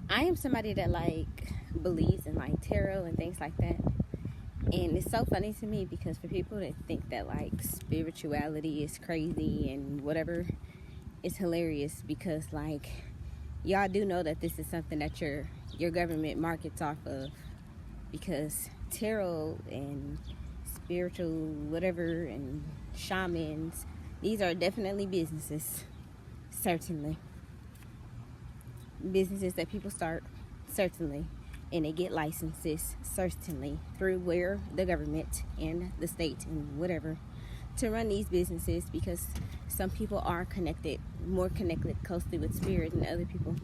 I am somebody that like believes in like tarot and things like that. And it's so funny to me because for people that think that like spirituality is crazy and whatever, it's hilarious because like y'all do know that this is something that your government markets off of, because tarot and spiritual whatever and shamans, these are definitely businesses, certainly. Businesses that people start, certainly, and they get licenses, certainly, through where the government and the state and whatever, to run these businesses, because some people are connected, more connected closely with spirit than other people,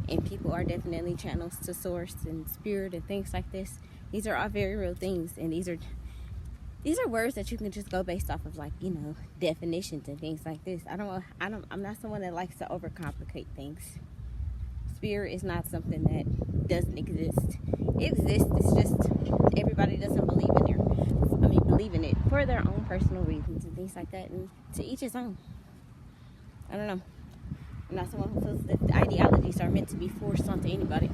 and people are definitely channels to source and spirit and things like this. These are all very real things, and these are words that you can just go based off of, like, you know, definitions and things like this. I'm not someone that likes to overcomplicate things. Spirit is not something that doesn't exist. It exists. It's just everybody doesn't believe in it for their own personal reasons and things like that. And to each his own. I don't know. I'm not someone who feels that the ideologies are meant to be forced onto anybody.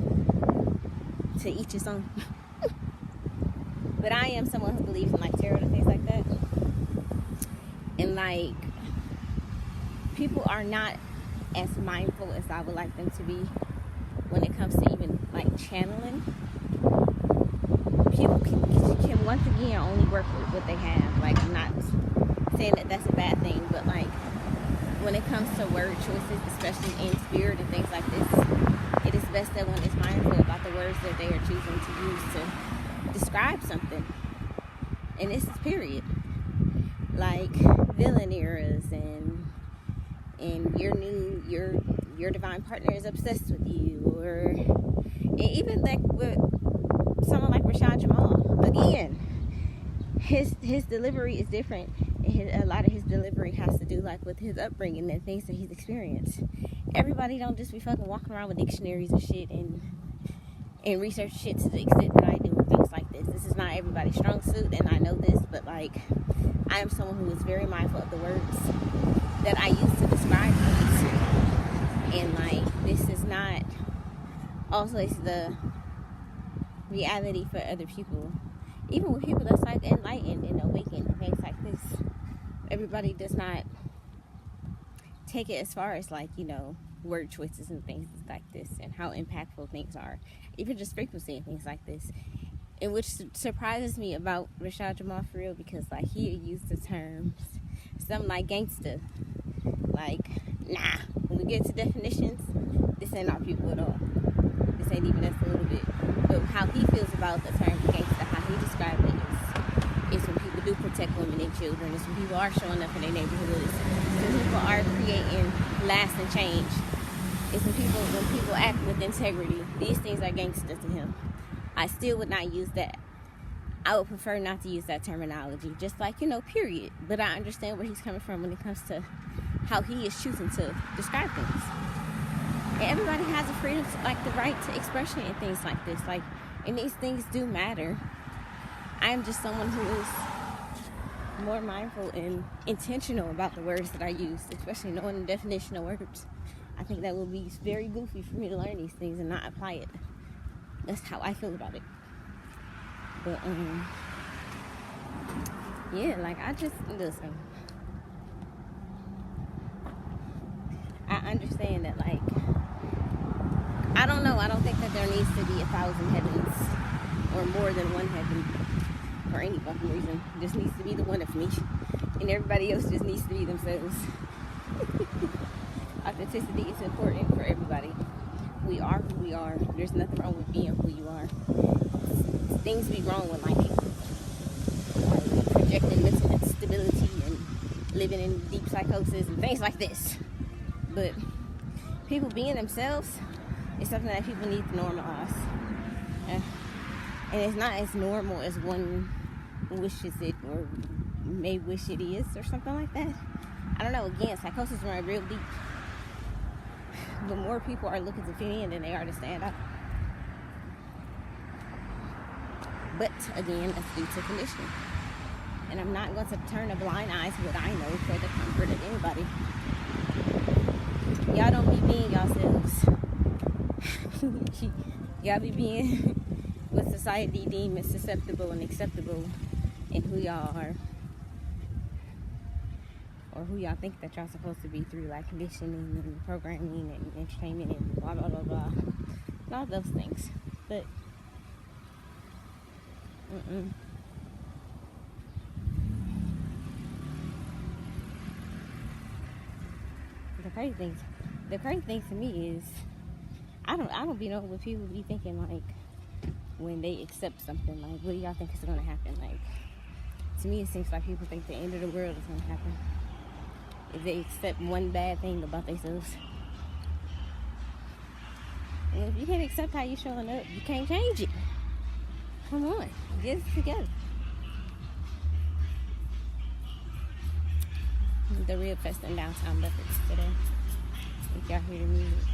To each his own. But I am someone who believes in like tarot and things like that. And like, people are not as mindful as I would like them to be when it comes to even like channeling. People can once again only work with what they have. Like, I'm not saying that that's a bad thing, but like when it comes to word choices, especially in spirit and things like this, it is best that one is mindful about the words that they are choosing to use to describe something. And this is period. Like villain eras and your divine partner is obsessed with you, or and even like with someone like Rashad Jamal. Again, his delivery is different. A lot of his delivery has to do like with his upbringing and things that he's experienced. Everybody don't just be fucking walking around with dictionaries and shit and research shit to the extent that I do and things like this. This is not everybody's strong suit, and I know this, but like, I am someone who is very mindful of the words that I use to describe things. And like, this is not always the reality for other people. Even with people that's like enlightened and awakened and things like this, everybody does not take it as far as like, you know, word choices and things like this and how impactful things are. Even just frequency and things like this. And which surprises me about Rashad Jamal for real, because like he used the terms something like gangster. Like, nah, when we get to definitions, this ain't our people at all. This ain't even us a little bit. But how he feels about the term gangster, how he described it is when people do protect women and children. It's when people are showing up in their neighborhoods. It's when people are creating lasting change. It's when people act with integrity. These things are gangster to him. I still would not use that. I would prefer not to use that terminology. Just like, you know, period. But I understand where he's coming from when it comes to how he is choosing to describe things. And everybody has a freedom, like the right to expression and things like this. Like, and these things do matter. I am just someone who is more mindful and intentional about the words that I use, especially knowing the definition of words. I think that would be very goofy for me to learn these things and not apply it. That's how I feel about it. But yeah, like, I just listen. I understand that, like, I don't know. I don't think that there needs to be 1,000 heavens or more than one heaven for any fucking reason. It just needs to be the one of me, and everybody else just needs to be themselves. Authenticity is important for everybody. We are who we are. There's nothing wrong with being who you are. Things be wrong with like projecting mental instability and living in deep psychosis and things like this. But people being themselves is something that people need to normalize. And it's not as normal as one wishes it or may wish it is or something like that. I don't know. Again, psychosis run real deep. But more people are looking to fit in than they are to stand out. But again, that's due to conditioning. And I'm not going to turn a blind eye to what I know for the comfort of anybody. Y'all don't be being yourselves. y'all be being what society deems as susceptible and acceptable in who y'all are, or who y'all think that y'all supposed to be through like conditioning and programming and entertainment and blah blah blah blah, and all those things. But the crazy thing to me is I don't be knowing what people be thinking, like when they accept something. Like, what do y'all think is gonna happen? Like, to me it seems like people think the end of the world is gonna happen if they accept one bad thing about themselves. And if you can't accept how you showing up, you can't change it. Come on, get it together. The real fest in downtown Bedford today. If y'all hear the music.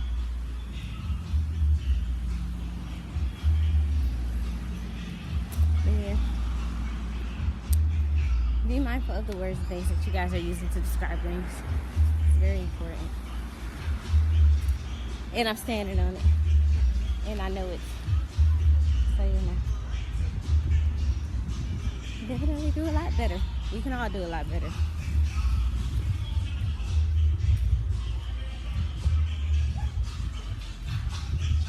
But yeah. Be mindful of the words and things that you guys are using to describe things. It's very important. And I'm standing on it. And I know it. So you know. Definitely do a lot better. We can all do a lot better.